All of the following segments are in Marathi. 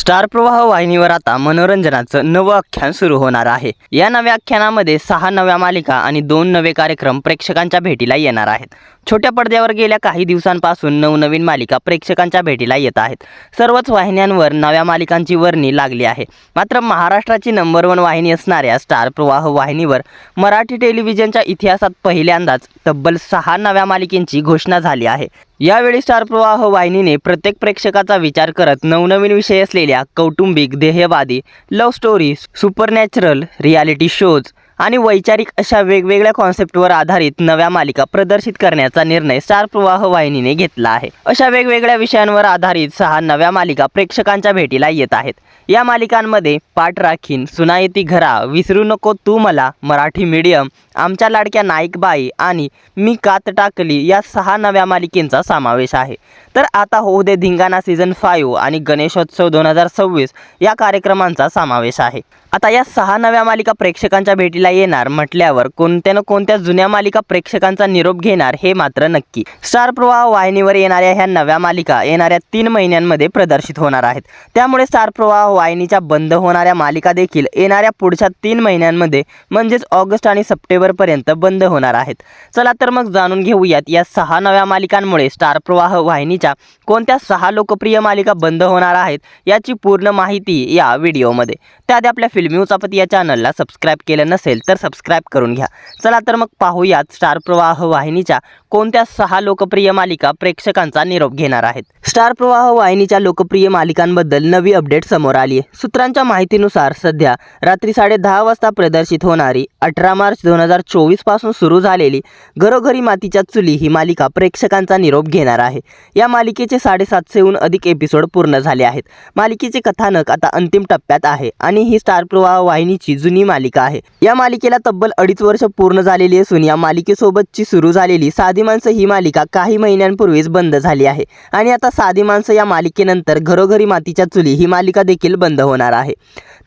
स्टार प्रवाह वाहिनीवर आता मनोरंजनाचं नवं आख्यान सुरू होणार आहे। या नव्या आख्यानामध्ये 6 नव्या मालिका आणि 2 नवे कार्यक्रम प्रेक्षकांच्या भेटीला येणार आहेत। छोट्या पडद्यावर गेल्या काही दिवसांपासून नवनवीन मालिका प्रेक्षकांच्या भेटीला येत आहेत। सर्वच वाहिन्यांवर नव्या मालिकांची वर्णी लागली आहे। मात्र महाराष्ट्राची नंबर 1 वाहिनी असणाऱ्या स्टार प्रवाह वाहिनीवर मराठी टेलिव्हिजनच्या इतिहासात पहिल्यांदाच तब्बल 6 नव्या मालिकांची घोषणा झाली आहे। यावेळी स्टार प्रवाह वाहिनीने प्रत्येक प्रेक्षकाचा विचार करत नवनवीन विषय असलेल्या कौटुंबिक, देहवादी, love story, supernatural, reality shows आणि वैचारिक अशा वेगवेगळ्या कॉन्सेप्टवर आधारित नव्या मालिका प्रदर्शित करण्याचा निर्णय स्टार प्रवाह वाहिनीने घेतला आहे। अशा वेगवेगळ्या विषयांवर आधारित 6 नव्या मालिका प्रेक्षकांच्या भेटीला येत आहेत। या मालिकांमध्ये पाठ राखीन, सुनायती घरा, विसरू नको तू मला, मराठी मीडियम, आमच्या लाडक्या नाईकबाई आणि मी कात टाकली या 6 नव्या मालिकेंचा समावेश आहे। तर आता होऊ दे धिंगाणा सीझन 5 आणि गणेशोत्सव 2026 या कार्यक्रमांचा समावेश आहे। आता या 6 नव्या मालिका प्रेक्षकांच्या भेटीला येणार म्हटल्यावर कोणत्या ना कोणत्या जुन्या मालिका प्रेक्षकांचा निरोप घेणार हे मात्र नक्की। स्टार प्रवाह वाहिनीवर येणाऱ्या ह्या नव्या मालिका येणाऱ्या 3 महिन्यांमध्ये प्रदर्शित होणार आहेत। त्यामुळे स्टार प्रवाह वाहिनीच्या बंद होणाऱ्या मालिका देखील येणाऱ्या पुढच्या 3 महिन्यांमध्ये म्हणजेच ऑगस्ट आणि सप्टेंबर पर्यंत बंद होणार आहेत। चला तर मग जाणून घेऊयात या 6 नव्या मालिकांमुळे स्टार प्रवाह वाहिनीच्या कोणत्या 6 लोकप्रिय मालिका बंद होणार आहेत याची पूर्ण माहिती या व्हिडिओमध्ये। त्याआधी आपल्या फिल्मी उचापती या चॅनलला सबस्क्राईब केलं नसेल तर सबस्क्राईब करून घ्या। चला तर मग पाहूयात स्टार प्रवाह वाहिनीच्या कोणत्या 6 लोकप्रिय मालिका प्रेक्षकांचा निरोप घेणार आहेत। स्टार प्रवाह वाहिनीच्या लोकप्रिय मालिकांबद्दल नवी अपडेट समोर आली आहे। सूत्रांच्या माहितीनुसार सध्या रात्री 10:30 वाजता प्रदर्शित होणारी 18 मार्च 2024 पासून सुरू झालेली घरोघरी मातीच्या चुली ही मालिका प्रेक्षकांचा निरोप घेणार आहे। या मालिकेचे 750हून अधिक एपिसोड पूर्ण झाले आहेत। मालिकेचे कथानक आता अंतिम टप्प्यात आहे आणि ही स्टार प्रवाह वाहिनीची जुनी मालिका आहे। या मालिकेला तब्बल 2.5 वर्ष पूर्ण झालेली असून या मालिकेसोबतची सुरू झालेली साधी माणसं ही मालिका काही महिन्यांपूर्वीच बंद झाली आहे आणि आता साधी माणसं या मालिकेनंतर घरोघरी मातीच्या चुली ही मालिका देखील बंद होणार आहे।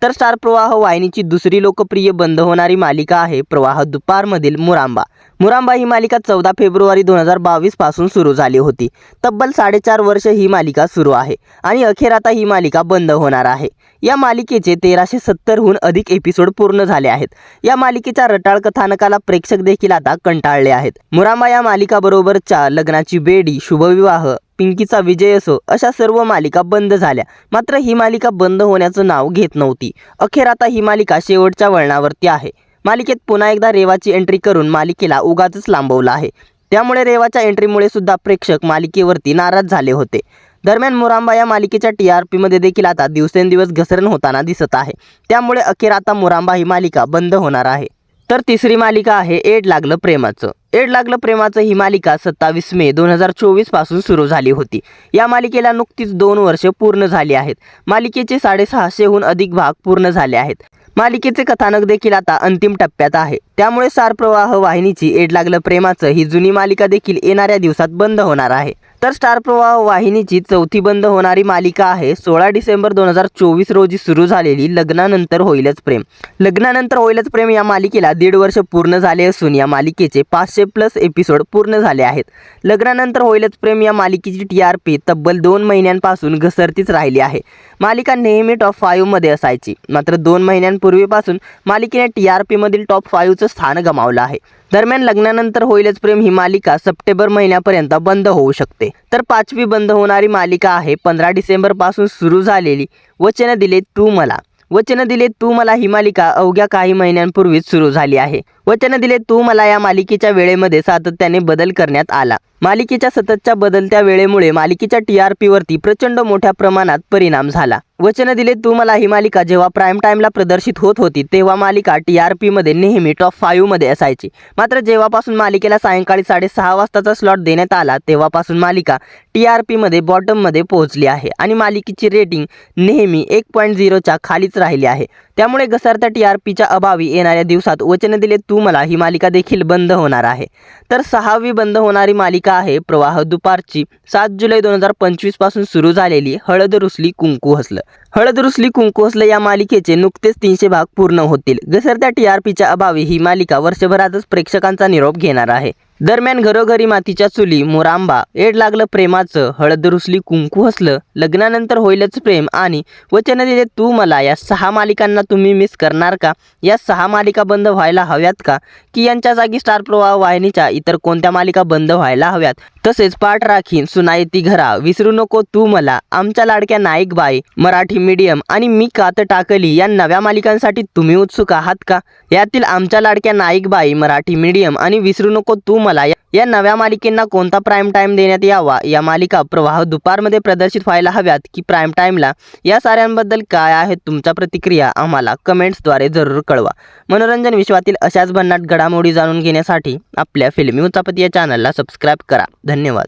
तर स्टार प्रवाह वाहिनीची दुसरी लोकप्रिय बंद होणारी मालिका आहे प्रवाह दुपारमधील मुरांबा। मुरांबा ही मालिका 14 फेब्रुवारी 2022 पासून सुरू झाली होती। तब्बल 4.5 वर्ष ही मालिका सुरू आहे आणि अखेर आता ही मालिका बंद होणार आहे। या मालिकेचे 1370हून अधिक एपिसोड पूर्ण झाले आहेत। या मालिकेच्या रटाळ कथानकाला प्रेक्षक देखील आता कंटाळले आहेत। मुरांबा या मालिकाबरोबरच्या लग्नाची बेडी, शुभविवाह, पिंकीचा विजय असो अशा सर्व मालिका बंद झाल्या। मात्र ही मालिका बंद होण्याचं नाव घेत नव्हती। अखेर आता ही मालिका शेवटच्या वळणावरती आहे। मालिकेत पुन्हा एकदा रेवाची एंट्री करून मालिकेला उगाचच लांबवलं आहे। त्यामुळे रेवाच्या एंट्रीमुळे सुद्धा प्रेक्षक मालिकेवरती नाराज झाले होते। दरम्यान मुरांबा या मालिकेच्या TRP मध्ये देखील आता दिवसेंदिवस घसरण होताना दिसत आहे। त्यामुळे अखेर आता मुरांबा ही मालिका बंद होणार आहे। तर तिसरी मालिका आहे एड लागलं प्रेमाचं। एड लागलं प्रेमाचं ही मालिका 27 मे 2024 पासून सुरू झाली होती। या मालिकेला नुकतीच 2 वर्ष पूर्ण झाली आहेत। मालिकेचे 650हून अधिक भाग पूर्ण झाले आहेत। मालिकेचे कथानक देखील आता अंतिम टप्प्यात आहे। त्यामुळे स्टार प्रवाह वाहिनीची एड लागलं प्रेमाचं ही जुनी मालिका देखील येणाऱ्या दिवसात बंद होणार आहे। तर स्टार प्रवाह वाहिनीची चौथी बंद होणारी मालिका आहे 16 डिसेंबर 2024 रोजी सुरू झालेली लग्नानंतर होईलच प्रेम। लग्नानंतर होईलच प्रेम या मालिकेला 1.5 वर्ष पूर्ण झाले असून या मालिकेचे 500+ एपिसोड पूर्ण झाले आहेत। लग्नानंतर होईलच प्रेम या मालिकेची TRP तब्बल 2 महिन्यांपासून घसरतीच राहिली आहे। मालिका नेहमी टॉप 5 मध्ये असायची। मात्र 2 महिन्यांपूर्वीपासून मालिकेने TRP मधील टॉप 5चं स्थान गमावलं आहे। दरम्यान लग्नानंतर होईलच प्रेम ही मालिका सप्टेंबर महिन्यापर्यंत बंद होऊ शकते। तर 5वी बंद होणारी मालिका आहे 15 डिसेंबर पासून सुरू झालेली वचन दिले तू मला। वचन दिले तू मला ही मालिका अवघ्या काही महिन्यांपूर्वीच सुरू झाली आहे। वचन दिले तू मला या मालिकेच्या वेळेमध्ये सातत्याने बदल करण्यात आला। मालिकेच्या सततच्या बदलत्या वेळेमुळे मालिकेच्या TRP वरती प्रचंड मोठ्या प्रमाणात परिणाम झाला। वचन दिले तू मला ही मालिका जेव्हा प्राईम टाइमला प्रदर्शित होत होती तेव्हा मालिका TRP मध्ये नेहमी टॉप 5 मध्ये असायची। मात्र जेव्हापासून मालिकेला सायंकाळी 6:30 वाजताचा स्लॉट देण्यात आला तेव्हापासून मालिका TRP मध्ये बॉटम मध्ये पोहोचली आहे आणि मालिकेची रेटिंग नेहमी 1.0च्या खालीच राहिली आहे। त्यामुळे घसरत्या TRPच्या अभावी येणाऱ्या दिवसात वचन दिले तू मला ही मालिका देखील बंद होणार आहे। तर 6वी बंद होणारी मालिका आहे प्रवाह दुपारची 7 जुलै 2025 पासून सुरू झालेली हळद रुसली कुंकू हसलं। हळद रुसली कुंकू हसलं या मालिकेचे नुकतेच 300 भाग पूर्ण होतील। घसरत्या TRPच्या अभावी ही मालिका वर्षभरातच प्रेक्षकांचा निरोप घेणार आहे। दरम्यान घरोघरी मातीच्या चुली, मोरांबा, एड लागलं प्रेमाचं, हळद रुसली कुंकू हसलं, लग्नानंतर होईलच प्रेम आणि वचन दिले तू मला, या 6 मालिकांना तुम्ही मिस करणार का? या 6 मालिका बंद व्हायला हव्यात का? की यांच्या जागी स्टार प्रवाह वाहिनीच्या इतर कोणत्या मालिका बंद व्हायला हव्यात? तसेच पाठ राखीन, सुनायती घरा, विसरू नको तू मला, आमच्या लाडक्या नाईक बाई, मराठी मीडियम आणि मी कात टाकली या नव्या मालिकांसाठी तुम्ही उत्सुक आहात का? यातील आमच्या लाडक्या नाईक बाई, मराठी मीडियम आणि विसरू नको तू मला या नव्या मालिकेंना कोणता प्राईम टाईम देण्यात यावा? या मालिका प्रवाह दुपारमध्ये प्रदर्शित व्हायला हव्यात की प्राईम टाईमला? या साऱ्यांबद्दल काय आहे तुमच्या प्रतिक्रिया? आम्हाला कमेंट्सद्वारे जरूर कळवा. मनोरंजन विश्वातील अशाच भन्नाट घडामोडी जाणून घेण्यासाठी आपल्या फिल्मी उचापती या चॅनलला सबस्क्राईब करा. धन्यवाद.